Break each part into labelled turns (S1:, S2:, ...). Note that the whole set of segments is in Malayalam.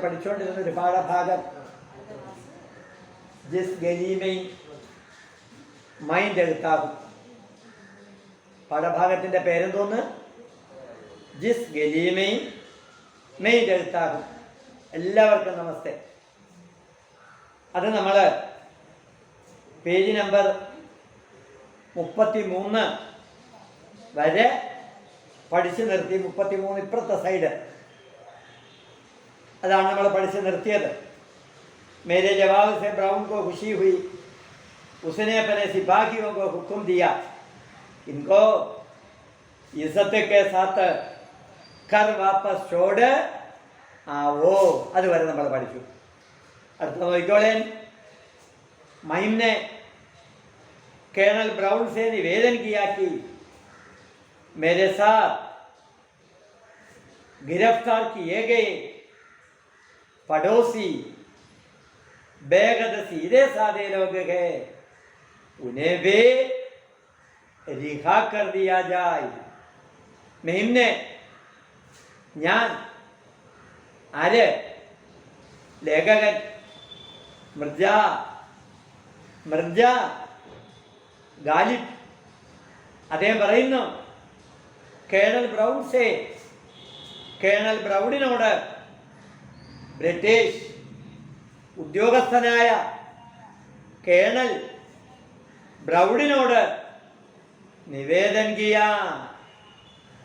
S1: പഠിച്ചുകൊണ്ടിരുന്ന ഒരു പാഠഭാഗം ജിസ് ഗലീമൈ മൈൻഡ് എഴുത്താകും. പാഠഭാഗത്തിൻ്റെ പേരെന്തോന്ന്? ജിസ് ഗലീമൈ മെയിൻ എഴുത്താകും. എല്ലാവർക്കും നമസ്തേ. അത് നമ്മൾ പേജ് നമ്പർ 33 വരെ പഠിച്ചു നിർത്തി. 33 ഇപ്പുറത്തെ സൈഡ്, അതാണ് നമ്മൾ പഠിച്ചു നിർത്തിയത്. मेरे जवाब से ब्राउन को खुशी हुई, उसने अपने सिपाहियों को हुक्म दिया, इनको इज्जत के साथ कर वापस छोड़ आओ. അതുവരെ നമ്മൾ പഠിച്ചു. അടുത്ത നോക്കിക്കോളേൻ. महिम ने कर्नल ब्राउन से निवेदन किया कि मेरे साथ गिरफ्तार किए गए पड़ोसी बेहद सीधे साधे लोग हैं, उन्हें भी रिहा कर दिया जाए. महिम ने ഞാൻ ആര്? ലേഖകൻ മിർജ ഗാലിബ് അദ്ദേഹം പറയുന്നു, കേണൽ ബ്രൗണിനോട് ബ്രിട്ടീഷ് ഉദ്യോഗസ്ഥനായ കേണൽ ബ്രൗണിനോട് നിവേദൻ കിയ,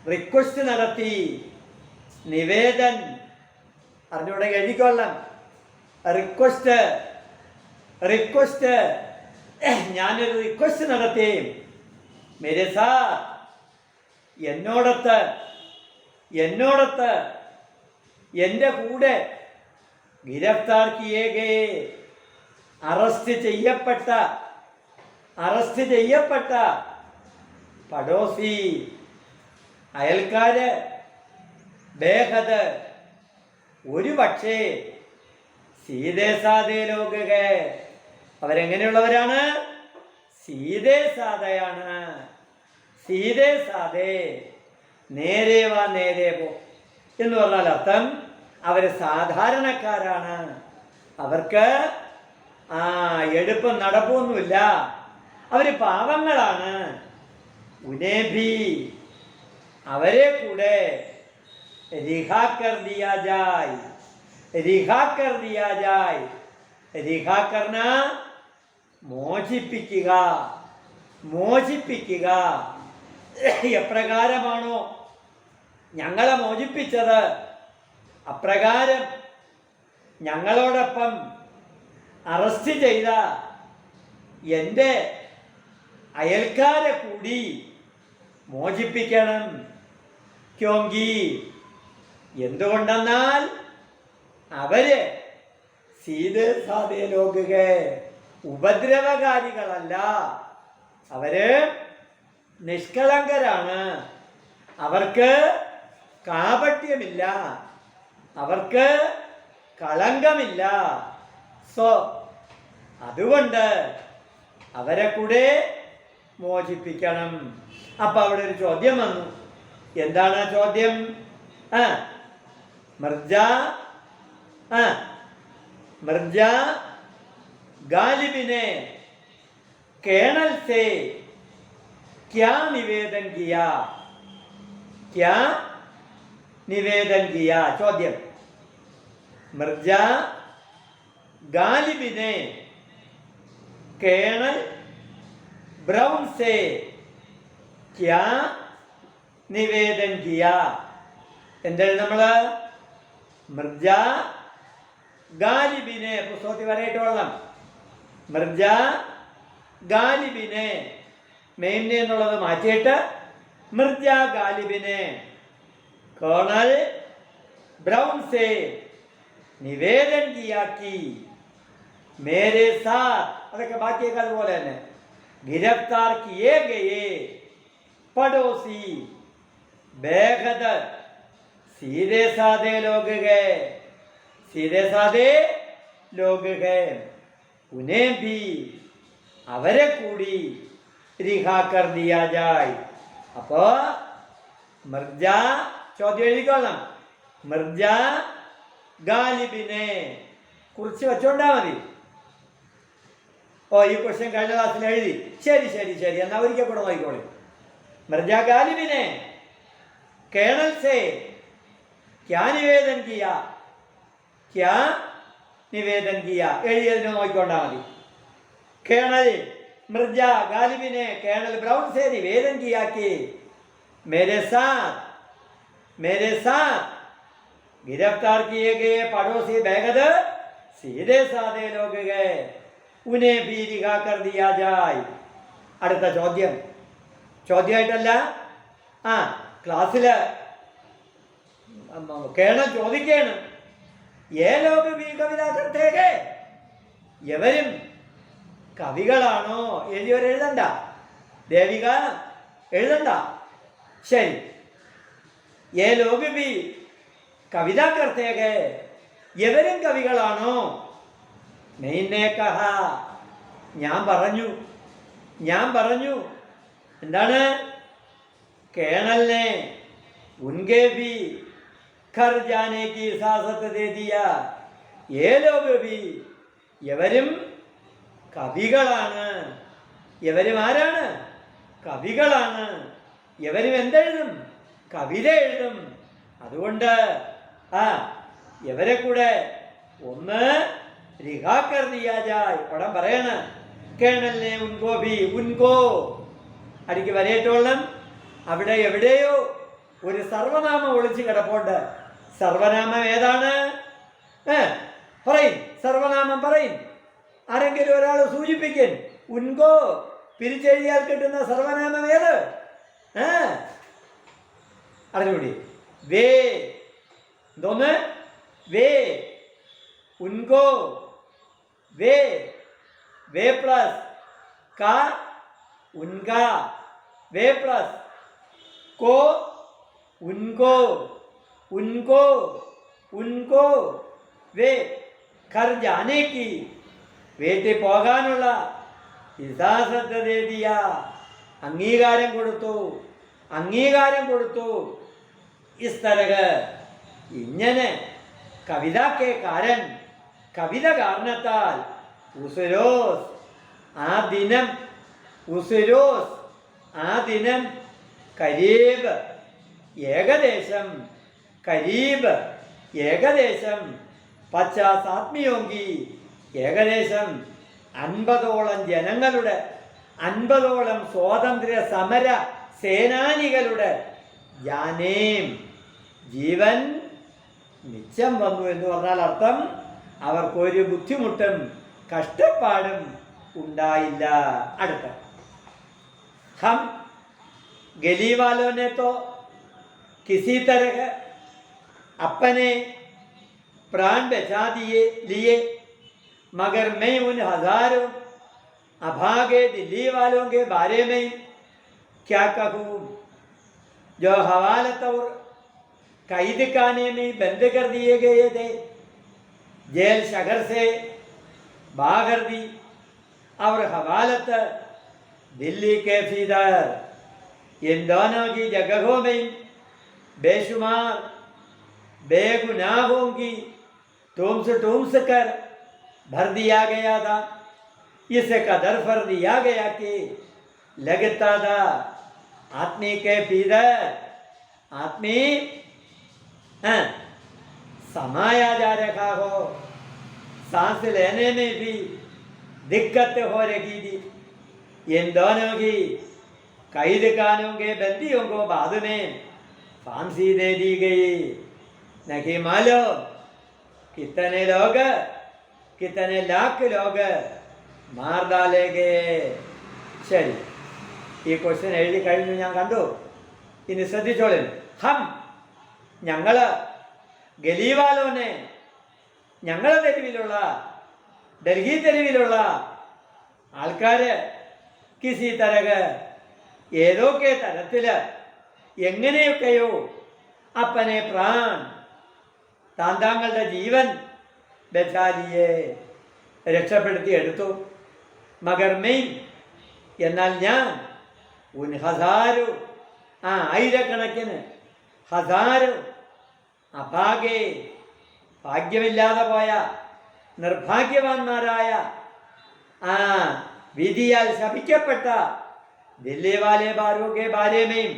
S1: റിക്വസ്റ്റ് നടത്തി. നിവേദൻ അറിഞ്ഞൂടെ എഴുതിക്കൊള്ളാം. റിക്വസ്റ്റ് ഞാനൊരു റിക്വസ്റ്റ് നടത്തി. മേരെ സാത്ത് എന്നോടൊത്ത് എൻ്റെ കൂടെ ഗിരഫ്താർ കിയേ ഗയേ അറസ്റ്റ് ചെയ്യപ്പെട്ട പടോസി അയൽക്കാര് ബേഹദ് ഒരു പക്ഷേ സീതേ സാദേ ലോകേ അവരെങ്ങനെയുള്ളവരാണ്? സീതേ സാദയാണ്. സീതേ സാദേ നേരെ വാ നേരെ പോ എന്ന് പറഞ്ഞാൽ അർത്ഥം അവർ സാധാരണക്കാരാണ്. അവർക്ക് എടുപ്പും നടപ്പൊന്നുമില്ല. അവർ പാവങ്ങളാണ്. ഉനേഭി അവരെ കൂടെ റിഹാ കർ ദിയാ ജായ്. റിഹാ കർന മോചിപ്പിക്കുക. എപ്രകാരമാണോ ഞങ്ങളെ മോചിപ്പിച്ചത് അപ്രകാരം ഞങ്ങളോടൊപ്പം അറസ്റ്റ് ചെയ്ത എൻ്റെ അയൽക്കാരെ കൂടി മോചിപ്പിക്കണം. ക്യോങ്കി എന്തുകൊണ്ടെന്നാൽ അവര് സീതേ സാദേ ലോകേ ഉപദ്രവകാരികളല്ല. അവര് നിഷ്കളങ്കരാണ്. അവർക്ക് കാപട്യമില്ല, അവർക്ക് കളങ്കമില്ല. അതുകൊണ്ട് അവരെ കൂടെ മോചിപ്പിക്കണം. അപ്പൊ അവിടെ ഒരു ചോദ്യം വന്നു. എന്താണ് ആ ചോദ്യം? मिर्जा गालिब ने कर्नल से क्या निवेदन किया? ചോദ്യം. मिर्जा गालिब ने कर्नल ब्राउन से क्या निवेदन किया? എന്താണ് നമ്മള് മിർജ ഗാലിബിനെ പുസ്തകത്തിൽ വരയിട്ടുകൊള്ളാം. മിർജ ഗാലിബിനെ മെയിനെ എന്നുള്ളത് മാറ്റിയിട്ട് മിർജ ഗാലിബിനെ कर्नल ब्राउन से निवेदन किया कि मेरे साथ അതൊക്കെ ബാക്കിയൊക്കെ അതുപോലെ തന്നെ गिरफ्तार किए गए पड़ोसी बेहद सीधे साधे लोग गए उन्हें भी അവരെ കൂടി റിഹാ കർ ദിയാ ജായ്. അപ്പോ മിർജ ചോദ്യം എഴുതിക്കൊള്ളാം. മിർജ ഗാലിബിനെ കുറിച്ച് വെച്ചോണ്ടാ മതി. ഓ, ഈ ക്വസ്റ്റ്യൻ കഴിഞ്ഞ ക്ലാസ്സിൽ എഴുതി. ശരി ശരി ശരി, എന്നാൽ ഒരിക്കൽ കൂടെ നോക്കിക്കോളി. മിർജ ഗാലിബിനെ കേണൽ സേ ക്യാ നിവേദൻ കിയ, ക്യാ നിവേദൻ കിയ എഴുതിയതിനെ നോക്കിക്കൊണ്ടാ മതി. കേണൽ मिर्जा गालिबी ने कर्नल ब्राउन से निवेदन किया कि मेरे साथ गिरफ्तार किए गए पड़ोसी बेगद सीधे साधे लोग गए, उन्हें भी रिहा कर दिया जाए. അടുത്ത ചോദ്യമായിട്ടല്ല, ക്ലാസ്സില് കേണൽ ചോദിക്കാണ്, ഏ ലോക ബി കവിത കർത്തേകെ, എവരും കവികളാണോ? എഴുതിയവർ എഴുതണ്ട, ദേവിക എഴുതണ്ട. ശരി, ഏ ലോക ബി കവിത കർത്തേകെ, എവരും കവികളാണോ? മെയിനെ കഹ, ഞാൻ പറഞ്ഞു. എന്താണ്? കേണലിനെ ഉൻകെ ബി ഘർ ജാനെ കി ഇജാസത്ത് ദേ ദിയ, ഏ ലോക ബി എവരും കവികളാണ്. എവരും ആരാണ്? കവികളാണ്. എവരും എന്തെഴുതും? കവിത എഴുതും. അതുകൊണ്ട് എവരെ കൂടെ ഒന്ന് റിഹാക്കർ ദിയാജായ്. പടം പറയണ കേണലിനെ ഉൻകോ ബി, ഉൻകോ അടിക്ക് വരയിട്ടോളം. അവിടെ എവിടെയോ ഒരു സർവനാമം ഒളിച്ചു കിടപ്പുണ്ട്. സർവനാമം ഏതാണ്? പറയും, സർവനാമം പറയും. ആരെങ്കിലും ഒരാൾ സൂചിപ്പിക്കൻ. ഉൻകോ പിരിച്ചെഴുതിയാൽ കിട്ടുന്ന സർവനാമം ഏത്? അറിഞ്ഞൂടി. വേ, എന്തോന്ന്? വേ, ഉൻകോ, വേ, വേ പ്ലസ് കാ, ഉൻകാ, വേ പ്ലസ് കോ, ഉൻകോ, ഉൻകോ, ഉൻകോ, വേ ഘർ ജാനെ കി, വീട്ടിൽ പോകാനുള്ള ഇജാസത്ത് ദേ ദിയ, അംഗീകാരം കൊടുത്തു. ഇസ് തരഹ, ഇങ്ങനെ കവിതക്കെ കാരൻ, കവിത കാരണത്താൽ ഉസ് രോസ്, ആ ദിനം കരീബ്, ഏകദേശം 50 ആത്മീയോങ്കി, ഏകദേശം 50ഓളം ജനങ്ങളുടെ, 50ഓളം സ്വാതന്ത്ര്യ സമര സേനാനികളുടെ ജാനേം, ജീവൻ മിച്ചം വന്നു എന്ന് പറഞ്ഞാൽ അർത്ഥം അവർക്കൊരു ബുദ്ധിമുട്ടും കഷ്ടപ്പാടും ഉണ്ടായില്ല. അടുത്ത हम गली वालों ने तो किसी तरह अपने प्राण बचा लिए, मगर मैं उन हजारों अभागे दिल्ली वालों के बारे में क्या कहूँ, जो हवालत और कैद खाने में बंद कर दिए गए थे, जेल शहर से बाहर दी और हवालत दिल्ली के भीतर, इन दोनों की जगहों में बेशुमार बेगुनाहों की टूम्स कर भर दिया गया था. इस कदर भर दिया गया कि लगता था आदमी के भीतर आदमी समाया जा रहा हो, सांस लेने में भी दिक्कत हो रही थी. इन दोनों की कैद खानों के बंदियों को बाद में फांसी दे दी गई. नहीं मालूम कितने लाख लोग मार डाले गए. ശരി, ഈ ക്വസ്റ്റ്യൻ എഴുതി കഴിഞ്ഞു, ഞാൻ കണ്ടു. ഇനി ശ്രദ്ധിച്ചോളൂ. ഞങ്ങള് ഗലീവാലോനെ, ഞങ്ങളെ തെരുവിലുള്ള, ഡൽഹി തെരുവിലുള്ള ആൾക്കാര് കിസി തരക, ഏതൊക്കെ തരത്തില്, എങ്ങനെയൊക്കെയോ അപ്പനെ പ്രാൺ, താങ്കളുടെ ജീവൻ ബച്ചാലിയെ രക്ഷപ്പെടുത്തി എടുത്തു. മഗർ മെയിൻ, എന്നാൽ ഞാൻ ഉൻ ഹസാരു, ആയിരക്കണക്കിന്, ഹസാരു അഭാഗെ ഭാഗ്യമില്ലാതെ പോയ നിർഭാഗ്യവാന്മാരായ ആ വിധിയാൽ ശപിക്കപ്പെട്ട ദില്ലി വാലെ ബാരോക്കെ ബാരേമയും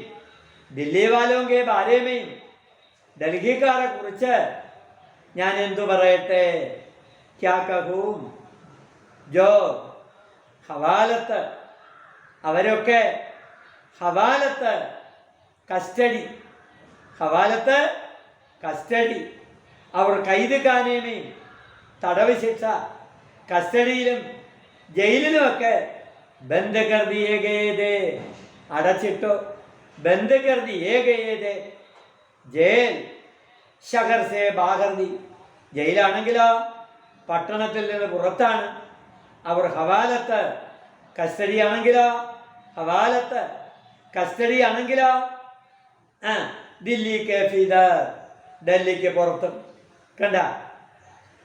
S1: ദില്ലി വാലോങ്കെ ബാരേമയും ഡൽഹിക്കാരെ കുറിച്ച് ഞാൻ എന്തു പറയട്ടെ? ക്യാ കഹൂം ജോ ഹവാലത്ത്, അവരൊക്കെ ഹവാലത്ത് കസ്റ്റഡി, ഹവാലത്ത് കസ്റ്റഡി, അവർ കൈത് കാനേമയും തടവ് ശിക്ഷ, കസ്റ്റഡിയിലും ജയിലിലുമൊക്കെ ബന്ദ് കർ ദിയേ ഗയേ ദേ, അടച്ചിട്ടു. ബന്ദ് കർ ദിയേ ഗയേ ദേ, ജയിൽ ശഹർ സേ ബാഹർ ദി, ജയിലാണെങ്കിലോ പട്ടണത്തിൽ നിന്ന് പുറത്താണ്. അവർ ഹവാലത്ത് കസ്റ്റഡി ആണെങ്കിലോ, ഹവാലത്ത് കസ്റ്റഡി ആണെങ്കിലോ ദില്ലി കെ ഫീദർ, ഡൽഹിക്ക് പുറത്തും. കണ്ട,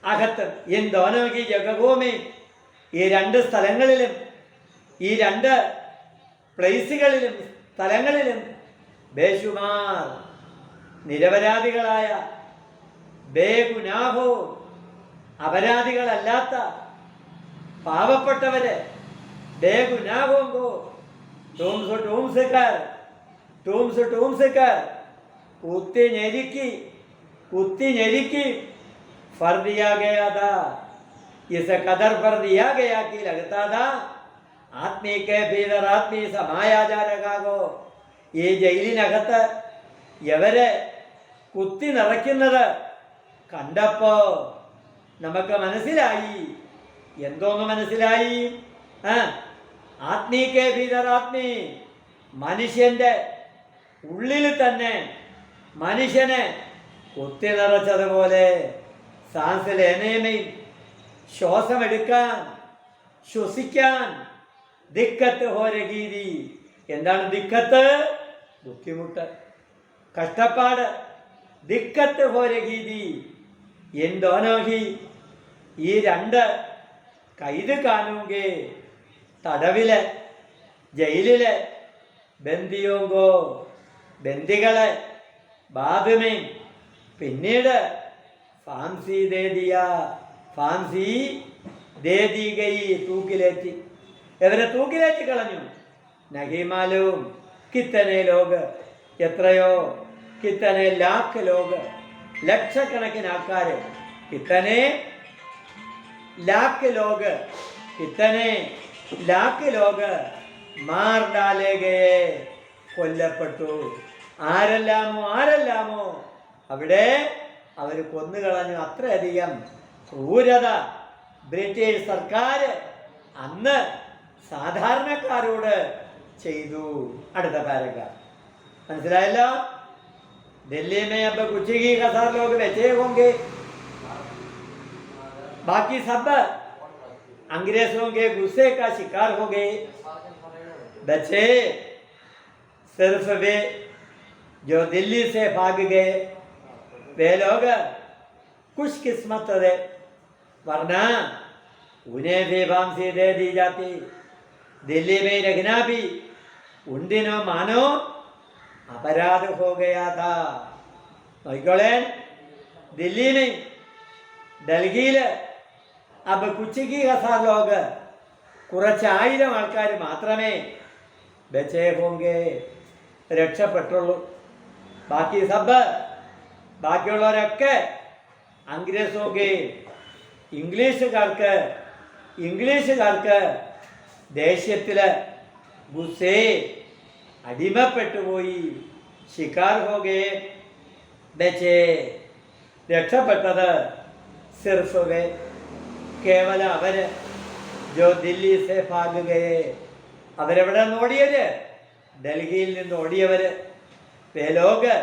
S1: അകത്ത് എന്തോനോക്കി ജഗഭൂമി, ഈ രണ്ട് സ്ഥലങ്ങളിലും, ഈ രണ്ട് പ്ലേസുകളിലും സ്ഥലങ്ങളിലും ബേശുമാർ നിരപരാധികളായ, ബേഗുനാഹോ അപരാധികളല്ലാത്ത പാവപ്പെട്ടവരെ, ബേഗുനാഹോങ്കോ ടൂംസ് ടൂംസുകാർ, ടൂംസ് ടൂംസുകാർ കുത്തി ഞെരുക്കി, കുത്തി ഞെരുക്കി फर दिया गया था, इस कदर फर दिया गया कि लगता था आत्मी के भीतर आत्मी समाया जा रहा को. ഈ ജയിലിനകത്ത് ഇവരെ കുത്തി നിറയ്ക്കുന്നത് കണ്ടപ്പോ നമുക്ക് മനസ്സിലായി. എന്തോന്ന് മനസ്സിലായി? ആത്മീ കെ ഭീതർ ആത്മീ, മനുഷ്യന്റെ ഉള്ളിൽ തന്നെ മനുഷ്യനെ കുത്തി നിറച്ചതുപോലെ സാൻസ് ലേനേമയും ശ്വാസമെടുക്കാൻ, ശ്വസിക്കാൻ ദിക്കത്ത് ഹോരഗീതി. എന്താണ് ദിക്കത്ത്? ബുദ്ധിമുട്ട്, കഷ്ടപ്പാട്. ദിക്കത്ത് ഹോരഗീതി എന്തോനോഹി, ഈ രണ്ട് കൈത് കാണുകെ തടവില്, ജയിലില്, ബന്ദിയോങ്കോ ബന്ദികളെ, ബാധുമേ പിന്നീട് ഫാൻസി ദേ ദിയ, ഫാൻസി ദേ ദി ഗയി, തൂക്കിലേറ്റി, ഇവരെ തൂക്കിലേറ്റി കളഞ്ഞു. നഹിമാലും കിത്തനെ ലോക്, എത്രയോ കിത്തനെ ലാഖ് ലോക്, ലക്ഷക്കണക്കിന് ആൾക്കാർ, കിത്തനെ ലാഖ് ലോക്, കിത്തനെ ലാഖ് ലോക് മാർ ഡാലേ ഗയേ, കൊല്ലപ്പെട്ടു. ആരെല്ലാമോ ആരെല്ലാമോ അവിടെ അവർ കൊന്നുകളഞ്ഞു. അത്രയധികം ക്രൂരത ബ്രിട്ടീഷ് സർക്കാർ അന്ന് സാധാരണക്കാരോട് ചെയ്തു. അടുത്ത പാരഗ്രാഫ് മനസ്സിലായല്ലോ? दिल्ली में अब कुछ ही हजार लोग बचे होंगे, बाकी सब अंग्रेजों के गुस्से का शिकार हो गए. बचे सिर्फ वे जो दिल्ली से भाग गए, वे लोग खुशकिस्मत थे, वरना उन्हें भी फांसी दे दी जाती. दिल्ली में रहना भी उन दिनों मानो अपराध हो गया था. നോക്കിക്കോളേ, ദില്ലിയിൽ ഡൽഹിയിൽ अब कुछ ही हजार लोग, കുറച്ചായിരം ആൾക്കാർ മാത്രമേ ബച്ചേ ഹോങ്കെ, രക്ഷപ്പെട്ടുള്ളൂ. ബാക്കി സബ്, ബാക്കിയുള്ളവരൊക്കെ അംഗ്രേസോക്കെ, ഇംഗ്ലീഷുകാർക്ക് ദേഷ്യത്തില് ഗുസ്സേ അടിമപ്പെട്ടുപോയി. ശിക്കാർ ഹോകെ ബച്ചേ, രക്ഷപ്പെട്ടത് സിർഫ് വേ, കേവലം അവര്, ജോ ദില്ലി സെ ഭാഗ് ഗയേ, അവരെവിടെ നിന്ന് ഓടിയത്? ഡൽഹിയിൽ നിന്ന് ഓടിയവര്. വേ ലോഗ്,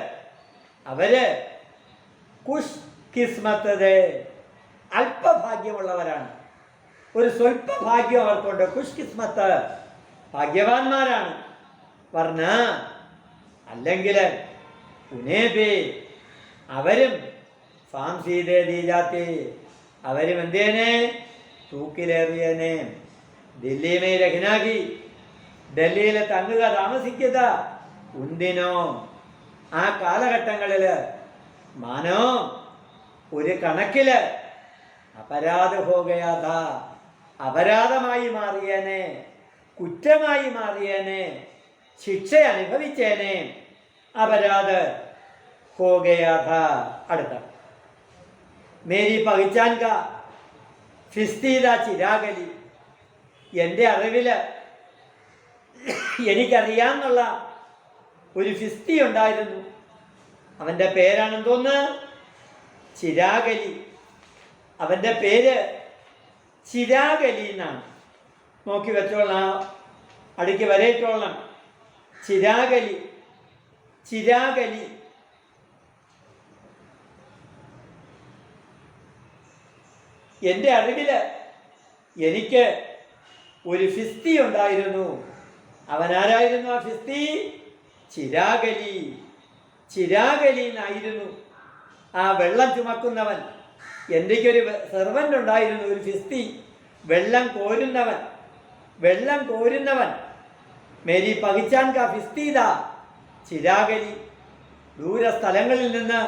S1: അവര് കുഷ് കിസ്മത്ത് ദേ, അല്പഭാഗ്യമുള്ളവരാണ്. ഒരു സ്വല്പ ഭാഗ്യം അവർക്കുണ്ട്. കുഷ് കിസ്മത്ത്, ഭാഗ്യവാന്മാരാണ്. വർണ്ണ അല്ലെങ്കിൽ ഉനേബി, അവരും ഫാംസി ദേ ദീ ജാത്തി, അവരും എന്തേനെ? തൂക്കിലേറിയനെ. ദില്ലിമേ രഹ്നാകി, ഡൽഹിയിൽ തങ്ങുക, താമസിക്കുക. ഉന്തിനോ, ആ കാലഘട്ടങ്ങളിൽ മാനോ ഒരു കണക്കില് അപരാധ ഹോ ഗയാ ഥാ, അപരാധമായി മാറിയേനെ, കുറ്റമായി മാറിയേനെ, ശിക്ഷ അനുഭവിച്ചേനെ. അപരാധ ഹോ ഗയാ ഥാ. അടുത്ത മേരി പഹചാൻ കാ ഫിസ്തീദ ചിരാഗലി. എൻ്റെ അറിവില് എനിക്കറിയാമെന്നുള്ള ഒരു ഫിസ്തി ഉണ്ടായിരുന്നു. അവൻ്റെ പേരാണെന്തോന്ന്? ചിരാഗലി. അവൻ്റെ പേര് ചിരാഗലി എന്നാണ്. നോക്കി വെച്ചോളാം, അടുക്കി വരയിട്ടോളാം. ചിരാഗലി, ചിരാഗലി. എൻ്റെ അറിവില് എനിക്ക് ഒരു ഫിസ്തി ഉണ്ടായിരുന്നു. അവനാരായിരുന്നു ആ ഫിസ്തി? ചിരാഗലി. ചിരാഗലി എന്നായിരുന്നു ആ വെള്ളം ചുമക്കുന്നവൻ. എനിക്കൊരു സെർവൻ്റ് ഉണ്ടായിരുന്നു, ഒരു ഫിസ്തി, വെള്ളം കോരുന്നവൻ. വെള്ളം കോരുന്നവൻ. മേരി പഹചാൻ കാ ഫിസ്തീദ ചിരാഗലി. ദൂര സ്ഥലങ്ങളിൽ നിന്ന്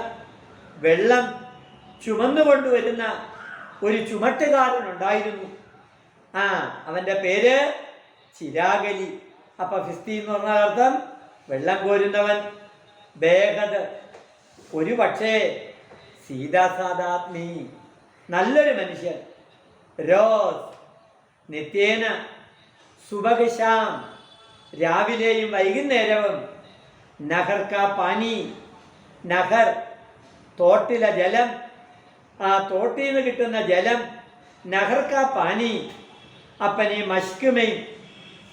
S1: വെള്ളം ചുമന്നുകൊണ്ടുവരുന്ന ഒരു ചുമട്ടുകാരനുണ്ടായിരുന്നു. അവൻ്റെ പേര് ചിരാഗലി. അപ്പം ഫിസ്തി എന്ന് പറഞ്ഞാൽ അർത്ഥം വെള്ളം കോരുന്നവൻ. ബേഹദ്, ഒരു പക്ഷേ സീതാസാദാത്മി, നല്ലൊരു മനുഷ്യൻ. റോസ്, നിത്യേന. സുബഹ് ശാം, രാവിലെയും വൈകുന്നേരവും. നഹർ കാ പാനി, നഹർ തോട്ടിലെ ജലം, ആ തോട്ടിൽ നിന്ന് കിട്ടുന്ന ജലം. നഹർ കാ പാനി. അപ്പനീ മഷ്കുമേ,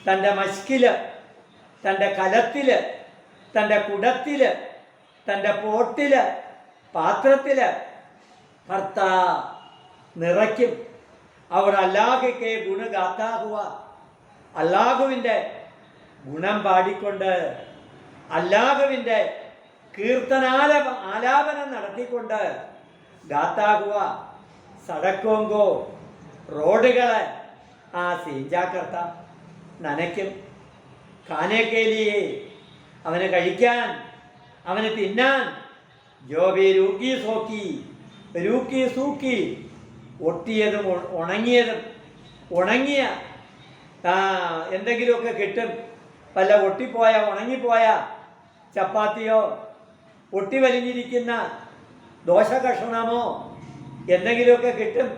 S1: തൻ്റെ മഷ്കില്, തൻ്റെ കലത്തില്, തൻ്റെ കുടത്തില്, തൻ്റെ പോട്ടില്, പാത്രത്തില് ഭർത്താ നിറയ്ക്കും. അവർ അല്ലാഹുക്കെ ഗുണ ഗാത്താ ഹുവ, അല്ലാഹുവിൻ്റെ ഗുണം പാടിക്കൊണ്ട്, അല്ലാഹുവിൻ്റെ ആലാപനം നടത്തിക്കൊണ്ട്, ഗാത്താ ഹുവ സടക്കോങ്കോ, റോഡുകളെ സീഞ്ചാക്കർത്ത നനയ്ക്കും. ഖാനേക്കേലിയെ, അവന് കഴിക്കാൻ, അവന് തിന്നാൻ. ജോബി രൂക്കി സോക്കി, രൂക്കി സൂക്കി, ഒട്ടിയതും ഉണങ്ങിയതും. ഉണങ്ങിയ എന്തെങ്കിലുമൊക്കെ കിട്ടും. വല്ല ഒട്ടിപ്പോയ, ഉണങ്ങിപ്പോയ ചപ്പാത്തിയോ, ഒട്ടി വലിഞ്ഞിരിക്കുന്ന ദോശ കഷണമോ എന്തെങ്കിലുമൊക്കെ കിട്ടും.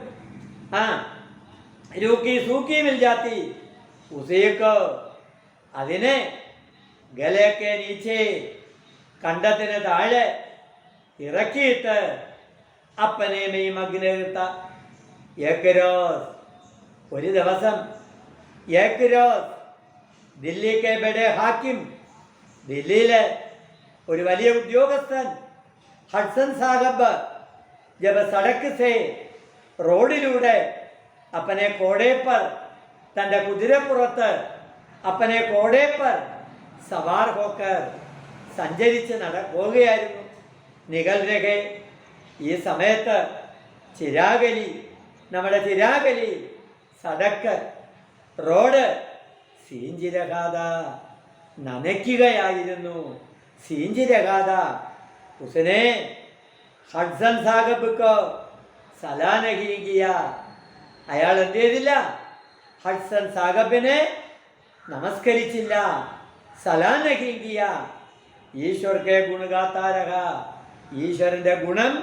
S1: രൂക്കി സൂക്കി മിൽജാത്തി ഉസേക്ക്, അതിനെ ഗലേക്കെ നീച്ചേ, കണ്ടത്തിന് താഴെ ഇറക്കിയിട്ട് അപ്പനെ മെയ് മഗ്നത്ത. ഏക്കരോസ്, ഒരു ദിവസം. ഏക്കരോസ് ദില്ലിക്കെ ബഡേ ഹാക്കിം, ദില്ലിയിലെ ഒരു വലിയ ഉദ്യോഗസ്ഥൻ ഹഡ്സൺ സാഹബ് ജബ് സടക്ക് സേ, റോഡിലൂടെ അപ്പനെ കോടേപ്പർ, തൻ്റെ കുതിരപ്പുറത്ത് അപ്പനെ കോടേപ്പർ സവാർ ഹോക്കർ സഞ്ചരിച്ച് പോവുകയായിരുന്നു. നികൽ രഹേ, ഈ സമയത്ത് ചിരാഗലി, നമ്മുടെ ചിരാഗലി, സടക്ക്, റോഡ് സീഞ്ചിരകാത, നനയ്ക്കുകയായിരുന്നു. സീഞ്ചിരകാത. ഉസനെ ഹഡ്സൺ സാഹബ് സലാനഹിയ, അയാൾ എന്ത് ചെയ്തില്ല? ഹഡ്സൺ സാഹബിനെ നമസ്കരിച്ചില്ല. സലാനഹിയ. ഈശ്വർക്ക് ഗുണഗാത്താരഹ, ഈശ്വരൻ്റെ ഗുണം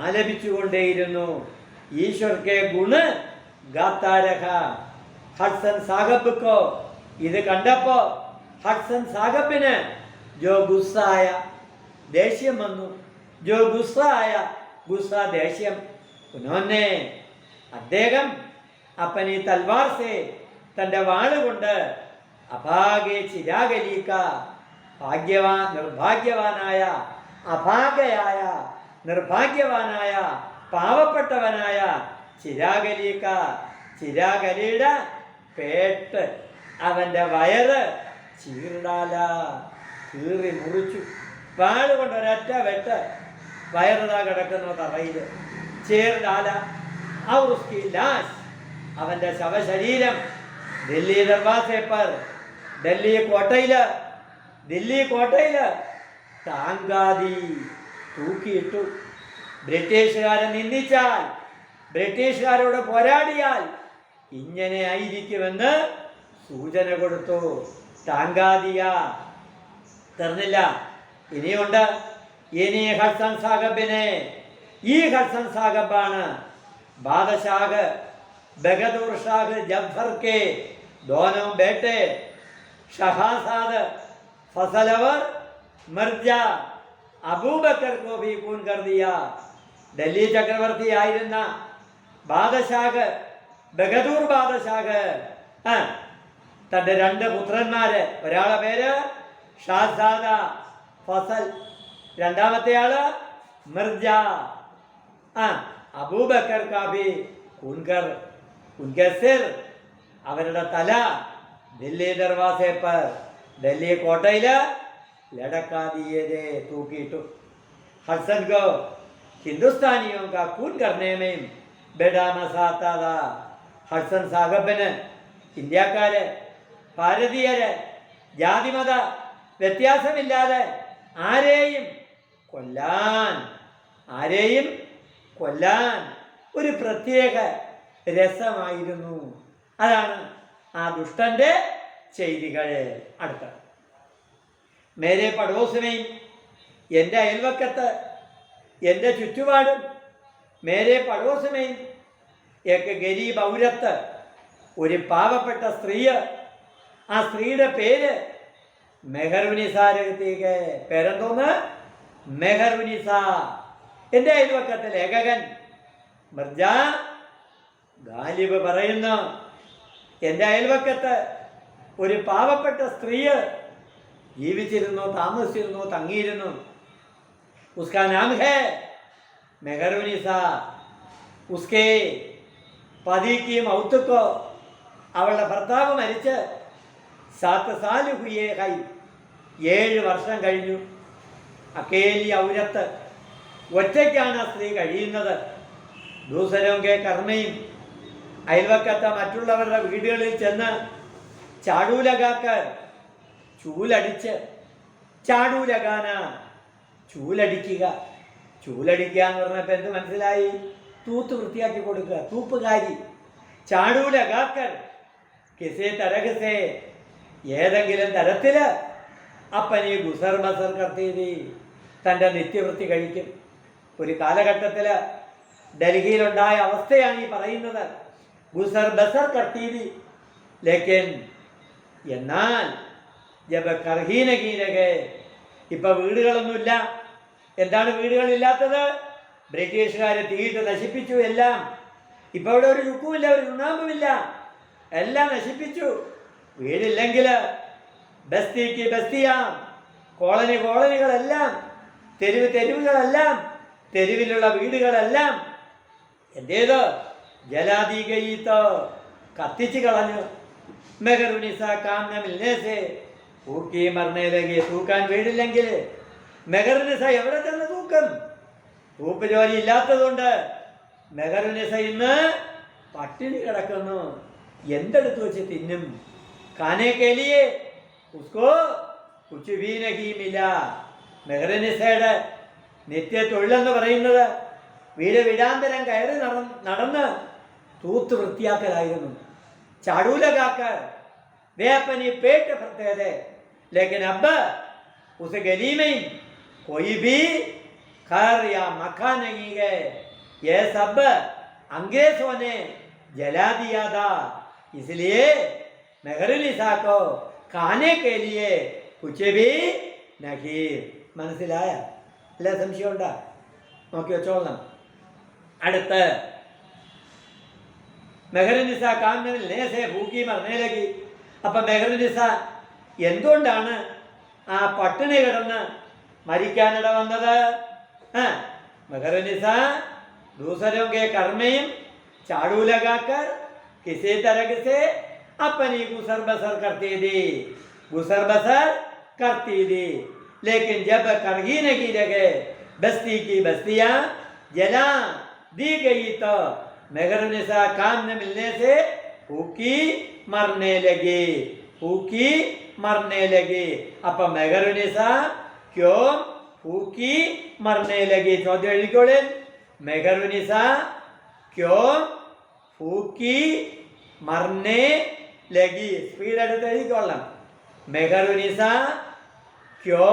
S1: ആലപിച്ചുകൊണ്ടേയിരുന്നു. ഈശ്വർക്ക് ഗുണ ഗാത്താരഹ. ഹഡ്സൺ സാഹബ് ഇത് കണ്ടപ്പോ ഹഡ്സൺ സാഹബിന് ജോ ഗുസ്സായ, ദേഷ്യം വന്നു. ജോ ഗുസ്സായ, ഗുസ്സ ദേഷ്യം. ഉനോന്നെ, അദ്ദേഹം അപ്പനി തൽവാർ സേ, തൻ്റെ വാളുകൊണ്ട് അഭാഗെ ചിരാഗലീക്ക, നിർഭാഗ്യവാനായ, അഭാഗയായ, നിർഭാഗ്യവാനായ, പാവപ്പെട്ടവനായ ചിരാഗലീക്ക, ചിരാഗലിയുടെ പേട്ട്, അവൻ്റെ വയറ് ചീർടാല, കീറി മുറിച്ചു. വാളുകൊണ്ട് ഒരൊറ്റ വെട്ട്, വയറുതാ കിടക്കുന്നു തറയിൽ. ചേർഡാല ഔർ ഉസ്കി ലാശ്, അവൻ്റെ ശവശരീരം ദില്ലി ദർവാസെ പർ, ദില്ലി കോട്ടയില് താങ്കാതി തൂക്കിയിട്ടു. ബ്രിട്ടീഷുകാരെ നിന്ദിച്ചാൽ, ബ്രിട്ടീഷുകാരോട് പോരാടിയാൽ ഇങ്ങനെ ആയിരിക്കുമെന്ന് സൂചന കൊടുത്തു. ടാങ്കാദിയ തീർന്നില്ല, ഇനിയുണ്ട്. ഇനി ഹഡ്സൺ സാഹബിനെ, ഈ ഹഡ്സൺ സാഹബാണ് ബാദഷാഹ് ബഹദൂർ ഷാഹ് ജഫർ के दोनों बेटे शहाजाद फसलवर मिर्जा अबूबकर को भी खून कर दिया. ഡൽഹി ചക്രവർത്തി ആയിരുന്ന ബാദഷാഹ് ബഹദൂർ ബാദഷാഹ് തൻ്റെ 2 പുത്രന്മാര്, ഒരാളെ പേര് ഷാസാദ ഫസൽ, രണ്ടാമത്തെ ആള് മിർജ അബൂബക്കർ കാബി കൂൻകർ, ഉൻകെ സിർ, അവരുടെ തല ദില്ലി ദർവാസെ पर, ഡൽഹി കോട്ടയില് ലടക്കാ ദിയേ, തൂക്കിയിട്ടു. हडसन को हिंदुस्तानियों का खून करने में बड़ा मजा आता था. ഹഡ്സൺ സാഹബിന് ഇന്ത്യക്കാര്, ഭാരതീയര്, ജാതിമത വ്യത്യാസമില്ലാതെ ആരെയും കൊല്ലാൻ ഒരു പ്രത്യേക രസമായിരുന്നു. അതാണ് ആ ദുഷ്ടന്റെ ചെയ്തികൾ. അടുത്ത മേരെ പടോസിനെയും, എൻ്റെ അയൽവക്കത്ത്, എൻ്റെ ചുറ്റുപാടും, മേരെ പടോസിനെയും ഏക്ക് ഗരീബ് ഔരത്ത്, ഒരു പാവപ്പെട്ട സ്ത്രീ, ആ സ്ത്രീയുടെ പേര് മെഹറുനിസ. പേരെന്തോന്ന്? മെഹറുനിസ. എൻ്റെ അയൽവക്കത്തെ ലേഖകൻ മിർജ ഗാലിബ് പറയുന്നു, എൻ്റെ അയൽവക്കത്ത് ഒരു പാവപ്പെട്ട സ്ത്രീ ജീവിച്ചിരുന്നു, താമസിച്ചിരുന്നു, തങ്ങിയിരുന്നു. ഉസ്കാ നാം ഹേ മെഹറുനിസ. ഉസ്കെ പതിക്ക് മൗത്തുക്കോ, അവളുടെ ഭർത്താവ് മരിച്ച് 7 സാൽ ഹുയേ ഹൈ, 7 വർഷം കഴിഞ്ഞു. അക്കേലി ഔരത്ത്, ഒറ്റയ്ക്കാണ് ആ സ്ത്രീ കഴിയുന്നത്. ദൂസരോക്കെ കർമ്മയും, അയൽവക്കത്തെ മറ്റുള്ളവരുടെ വീടുകളിൽ ചെന്ന് ചാടൂലകാക്ക്, ചൂലടിച്ച്, ചാടൂലകാന ചൂലടിക്കുക. ചൂലടിക്കുക എന്ന് പറഞ്ഞപ്പോൾ എന്ത് മനസ്സിലായി? തൂത്ത് വൃത്തിയാക്കി കൊടുക്കുക, തൂപ്പുകാരി. ചാടൂലകാക്കർ കിസേ തരകസേ, ഏതെങ്കിലും തരത്തില് അപ്പനീ ഗുസർ ബസർ കർത്തീതി, തൻ്റെ നിത്യവൃത്തി കഴിക്കും. ഒരു കാലഘട്ടത്തിൽ ഡൽഹിയിലുണ്ടായ അവസ്ഥയാണ് ഈ പറയുന്നത്. ഗുസർ ബസർ കർത്തീതി. ലേക്കിൻ എന്നാൽ ജബ് കർഹീനഗീരകെ, ഇപ്പം വീടുകളൊന്നുമില്ല. എന്താണ് വീടുകളില്ലാത്തത്? ബ്രിട്ടീഷുകാർ തീയിട്ട് നശിപ്പിച്ചു എല്ലാം. ഇപ്പം ഇവിടെ ഒരു ചുക്കുമില്ല, ഒരു ചുണ്ണാമ്പുമില്ല, എല്ലാം നശിപ്പിച്ചു. വീടില്ലെങ്കിൽ ബസ്തിക്ക് ബസ്തിയാം, കോളനികളെല്ലാം, തെരുവുകളെല്ലാം, തെരുവിലുള്ള വീടുകളെല്ലാം എന്തേത് ജലാധികയിത്തോ, കത്തിച്ചു കളഞ്ഞു. മെഹറുനിസ കാം ന മിൽനെ സേ തൂക്കി മർണയിലേക്ക്, തൂക്കാൻ വീടില്ലെങ്കിൽ മെഹറുനിസ എവിടെ ചെന്ന് തൂക്കും? തൂപ്പ് ജോലി ഇല്ലാത്തതുകൊണ്ട് മെഹറുനിസ ഇന്ന് പട്ടിണി കിടക്കുന്നു. എന്തെടുത്ത് വെച്ച് തിന്നും? खाने के लिए उसको कुछ भी नहीं मिला. മെഹറുനിസയുടെ നിത്യ തൊഴിലെന്ന് പറയുന്നത് വീട് വീടാന്തരം കയറി നടന്ന് തൂത്ത് വൃത്തിയാക്കലായിരുന്നു. ചാടൂലകാക്കർ वे अपनी पेट भरते थे, लेकिन अब उस गली में कोई भी घर या मकान नहीं है. ये सब अंग्रेजों ने जला दिया था. इसलिए മെഹറുനിസ को खाने के लिए कुछ भी नहीं. മനസ്സിലായ? അല്ല സംശയം ഉണ്ടാ? നോക്കി വെച്ചോളണം. അടുത്ത് മെഹറുനിസ കാമിൽ നേസെ ഭൂക്കി മറന്നേലകി. അപ്പം മെഹറുനിസ എന്തുകൊണ്ടാണ് ആ പട്ടിണി കിടന്ന് മരിക്കാനിട വന്നത്? മെഹറുനിസ ദൂസരോക്കെ കർമ്മയും ചാടൂലകാക്കർ കിസേ തരകസെ अपनी गुसर बसर करती थी. लेकिन जब करगीने की जगह बस्ती की बस्तियां जला दी गई तो मेहरुनिसा काम न मिलने से भूखी मरने लगी. अब मेहरुनिसा क्यों भूखी मरने लगी? ചോദ്യം എഴുതിക്കോളെ. മെഹറുനിസ ക്യോ ഫൂക്കി മർനെ ലഗി. സ്പീഡ് എടുത്ത് എഴുതിക്കൊള്ളാം. മെഹറുനിസ ക്യോ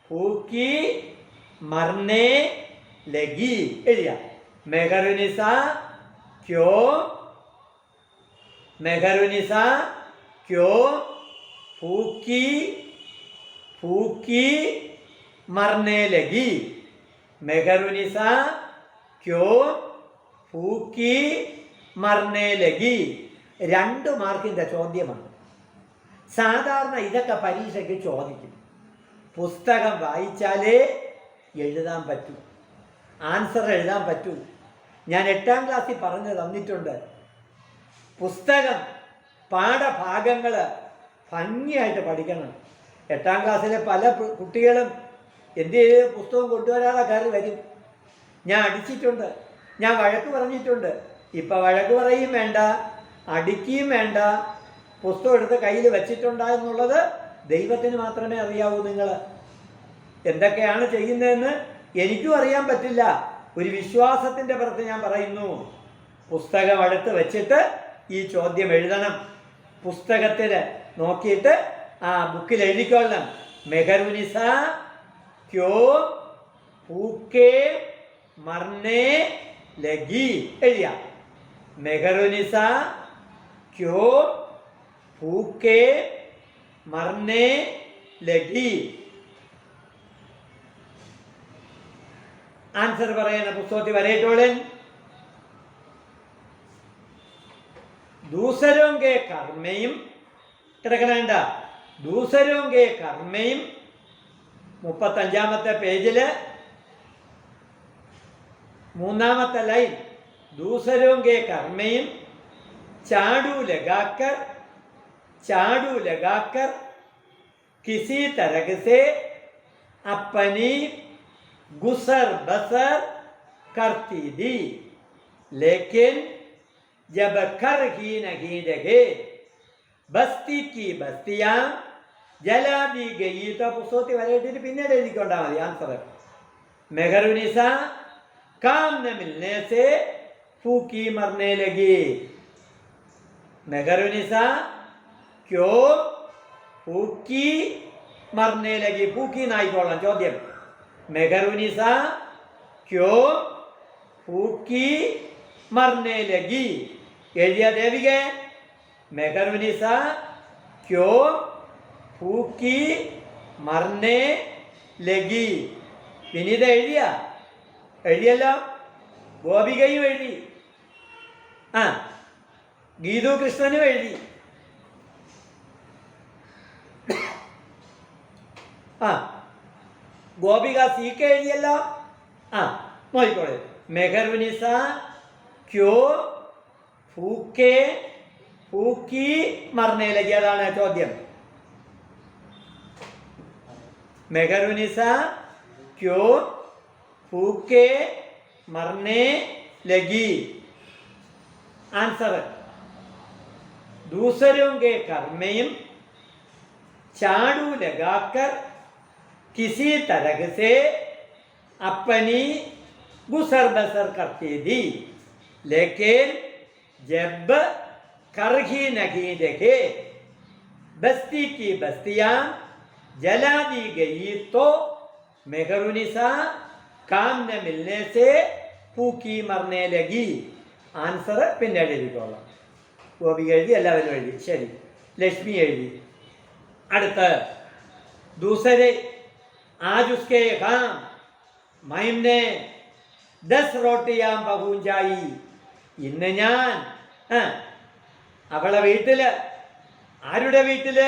S1: ഫൂക്കി മർനെ ലഗി എഴുതിയ. മെഹറുനിസ ക്യോ ഫൂക്കി മർനെ ലഗി. മെഹറുനിസ ക്യോ ഫൂക്കി മർനെ ലഗി. 2 മാർക്കിൻ്റെ ചോദ്യമാണ്. സാധാരണ ഇതൊക്കെ പരീക്ഷയ്ക്ക് ചോദിക്കും. പുസ്തകം വായിച്ചാലേ എഴുതാൻ പറ്റൂ, ആൻസർ എഴുതാൻ പറ്റൂ. ഞാൻ 8ാം ക്ലാസ്സിൽ പറഞ്ഞു തന്നിട്ടുണ്ട്. പുസ്തകം പാഠഭാഗങ്ങൾ ഭംഗിയായിട്ട് പഠിക്കണം. 8ാം ക്ലാസ്സിലെ പല കുട്ടികളും എന്ത് ചെയ്ത് പുസ്തകം കൊണ്ടുവരാതെ കയറി വരും. ഞാൻ അടിച്ചിട്ടുണ്ട്, ഞാൻ വഴക്ക് പറഞ്ഞിട്ടുണ്ട്. ഇപ്പം വഴക്ക് പറയും വേണ്ട, അടിക്കുകയും വേണ്ട. പുസ്തകം എടുത്ത് കയ്യിൽ വെച്ചിട്ടുണ്ടെന്നുള്ളത് ദൈവത്തിന് മാത്രമേ അറിയാവൂ. നിങ്ങൾ എന്തൊക്കെയാണ് ചെയ്യുന്നതെന്ന് എനിക്കും അറിയാൻ പറ്റില്ല. ഒരു വിശ്വാസത്തിൻ്റെ പുറത്ത് ഞാൻ പറയുന്നു, പുസ്തകം അടുത്ത് വെച്ചിട്ട് ഈ ചോദ്യം എഴുതണം. പുസ്തകത്തിൽ നോക്കിയിട്ട് ആ ബുക്കിൽ എഴുതിക്കൊള്ളണം. മെഹറുനിസ ക്യോ ഫൂക്കെ മർനെ ലഗി എഴുതിയ. മെഹറുനിസ ക്യോ ഫൂക്കെ മർനെ ലഗി. ആൻസർ പറയുന്ന പുസ്തകത്തിൽ വരയിട്ടോളൻ. दूसरों के कर्मയും കിടക്കണേണ്ട. दूसरों के कर्मയും 35ാമത്തെ പേജിൽ 3ാമത്തെ ലൈൻ. दूसरों के कर्मയും झाड़ू लगाकर किसी तरह से अपनी गुसर बसर करती थी, लेकिन जब कर ही नहीं रहे, बस्ती की बस्तियां जला दी गई. तो पुस्तकത്തിൽ വരയിട്ടിട്ട് പിന്നീട് എഴുതിക്കൊണ്ടാൽ മതി ആൻസർ. മെഹറുനിസ काम न मिलने से फूकी मरने लगी. മെഹറുനിസ ക്യോ ഫൂക്കി മർനെ ലഗി. ഫൂക്കി എന്നായിക്കോളാം ചോദ്യം. മെഹറുനിസ ക്യോ ഫൂക്കി മർനെ ലഗി എഴുതിയ ദേവിക. മെഹറുനിസ ക്യോ ഫൂക്കി മർനെ ലഗി. വിനീത എഴുതിയല്ലോ. ഗോപികയും എഴുതി. ആ ഗീതു കൃഷ്ണനും എഴുതി. ആ ഗോപിക സീക്ക് എഴുതിയല്ലോ. ആ നോക്കിക്കോളെ. മെഹറുനിസ ക്യോ ഫൂക്കി മർനെ ലഗി. അതാണ് ചോദ്യം. മെഹറുനിസ ക്യോ ഫൂക്കെ മർനെ ലഗി. आंसर दूसरों के कर्मയും झाड़ू लगाकर किसी तरह से अपनी गुसर बसर करती थी, लेकिन जब कर ही नहीं रहे, बस्ती की बस्तियां जला दी गई, तो मेहरुनिसा काम न मिलने से फूकी मरने लगी. ആൻസർ പിന്നീട് എഴുതിക്കോളാം. ഗോപിക എഴുതി, എല്ലാവരും എഴുതി. ശരി. ലക്ഷ്മി എഴുതി. അടുത്ത് दूसरे आज उसके काम മൈം ने 10 रोटियां पहुंचाई. ഇന്ന് ഞാൻ അവളെ വീട്ടില്, ആരുടെ വീട്ടില്?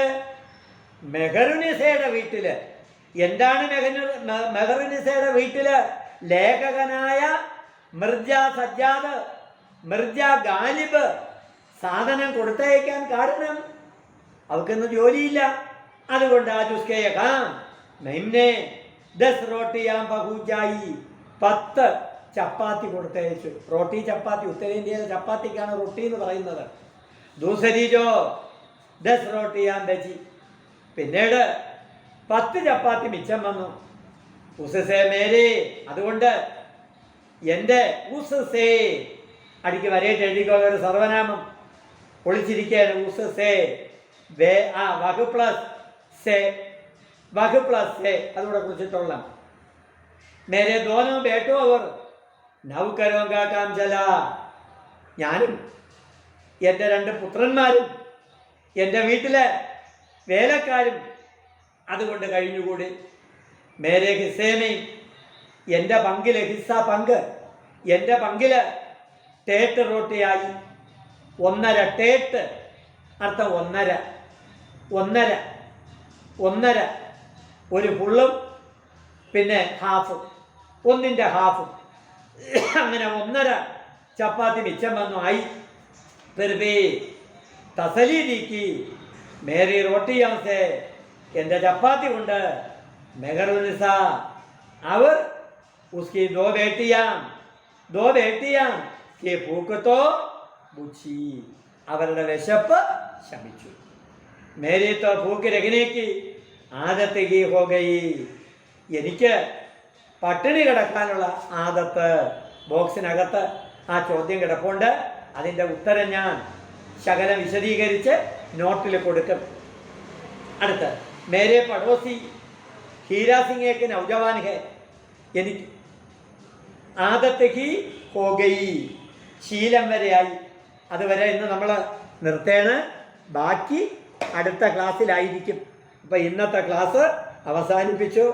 S1: മെഹറുനിസയുടെ വീട്ടില്. എന്താണ് മെഹറുനിസയുടെ വീട്ടില്? ലേഖകനായ മിർജ സജ്ജാദ്, മിർജ ഗാലിബ് സാധനം കൊടുത്തയക്കാൻ കാരണം അവൾക്കൊന്നും ജോലിയില്ല. അതുകൊണ്ട് ആജുസ്കേക്കാം മെയിംനെ 10 റോട്ടിയാം പഹൂജായി, 10 ചപ്പാത്തി കൊടുത്തയച്ചു. റോട്ടി ചപ്പാത്തി, ഉത്തരേന്ത്യയിലെ ചപ്പാത്തിക്കാണ് റൊട്ടി എന്ന് പറയുന്നത്. ദൂസരി ജോ 10 റോട്ടിയാം ബജി. പിന്നീട് 10 ചപ്പാത്തി മിച്ചം വന്നു. ഉസസേ മേരെ, അതുകൊണ്ട് എൻ്റെ ഉസ് സേ അടിക്ക് വരയിട്ട് എഴുതിക്കോ, ഒരു സർവനാമം ഒളിച്ചിരിക്കുകയാണ്. ഉസ് സേ വേ ആ വഹ് പ്ലസ് സേ, വഹ് പ്ലസ് സേ അതുകൂടെ കുറിച്ചിട്ടുള്ള മേരെ ദോനോ ബേട്ടോ അവർ നൗകരോങ്കാ കാം ചല. ഞാനും എൻ്റെ 2 പുത്രന്മാരും എൻ്റെ വീട്ടിലെ വേലക്കാരും അതുകൊണ്ട് കഴിഞ്ഞുകൂടി. മേരെ ഹിസ്സേമേ എൻ്റെ പങ്കില്, ഹിസ്സ പങ്ക്, എൻ്റെ പങ്കില് ടേട്ട് റോട്ടിയായി. 1.5 ടേട്ട് അർത്ഥം 1.5, 1.5, 1.5 ഒരു ഫുള്ളും പിന്നെ ഹാഫും, 1ൻ്റെ ഹാഫും, അങ്ങനെ 1.5 ചപ്പാത്തി മിച്ചം വന്നു ആയി. ഫിർബി തസലി നീക്കി മേരി റോട്ടിയാസെ എൻ്റെ ചപ്പാത്തി കൊണ്ട് മെഹറുനിസ അവർ ഉസ്കി ദോ ബേട്ടിയാം കെ ഭൂക്കത്തോ ബുച്ചി അവരുടെ വിശപ്പ് ശമിച്ചു. മേരി തോ ഭൂക്ക് രഹനേക്ക് ആദത്ത് ഹി ഹോ ഗയി. എനിക്ക് പട്ടിണി കിടക്കാനുള്ള ആദത്ത്. ബോക്സിനകത്ത് ആ ചോദ്യം കിടപ്പുണ്ട്. അതിൻ്റെ ഉത്തരം ഞാൻ ശകലം വിശദീകരിച്ച് നോട്ടിൽ കൊടുക്കും. അടുത്ത് മേരെ പടോസി ഹീരാ സിംഗേക്ക് നൗജവാൻ ഹെ. എനിക്ക് ആദത്ത് ഹി ഹോ ഗയി, ശീലം വരെയായി. അതുവരെ ഇന്ന് നമ്മൾ നിർത്തേണ്. ബാക്കി അടുത്ത ക്ലാസ്സിലായിരിക്കും. അപ്പോൾ ഇന്നത്തെ ക്ലാസ് അവസാനിപ്പിച്ചു.